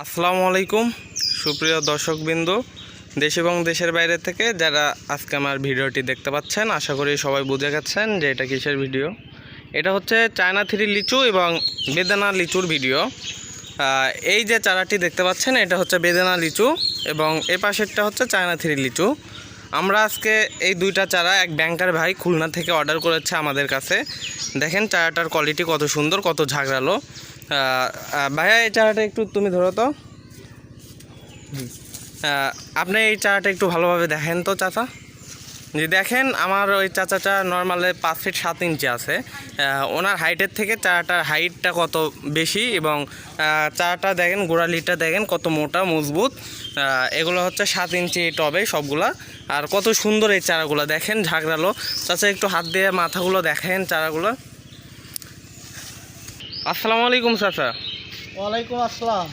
আসসালামু আলাইকুম সুপ্রিয় দর্শকবৃন্দ, দেশ এবং দেশের বাইরে থেকে যারা আজকে আমার ভিডিওটি দেখতে পাচ্ছেন, আশা করি সবাই বুঝে গেছেন যে এটা কিসের ভিডিও। এটা হচ্ছে চায়না থ্রি লিচু এবং বেদানা লিচুর ভিডিও। এই যে চারাটি দেখতে পাচ্ছেন এটা হচ্ছে বেদানা লিচু এবং এ পাশেরটা হচ্ছে চায়না থ্রি লিচু। আমরা আজকে এই দুইটা চারা এক ব্যাংকার ভাই খুলনা থেকে অর্ডার করেছে আমাদের কাছে। দেখেন চারাটার কোয়ালিটি কত সুন্দর, কত ঝাঁকড়ালো। ভাইয়া এই চারাটা একটু তুমি ধরো তো। আপনি এই চারাটা একটু ভালোভাবে দেখেন তো চাচা। যে দেখেন আমার ওই চাচাটা নর্মালে 5 ফিট 7 ইঞ্চি আছে। ওনার হাইটের থেকে চারাটার হাইটটা কত বেশি এবং চারাটা দেখেন, গোড়ালিটা দেখেন কত মোটা মজবুত। এগুলো হচ্ছে 7 ইঞ্চি টবে সবগুলা। আর কত সুন্দর এই চারাগুলো দেখেন, ঝাঁকড়ালো। চাচা একটু হাত দিয়ে মাথাগুলো দেখেন চারাগুলো। আসসালামু আলাইকুম চাচা। ওয়ালাইকুম আসসালাম।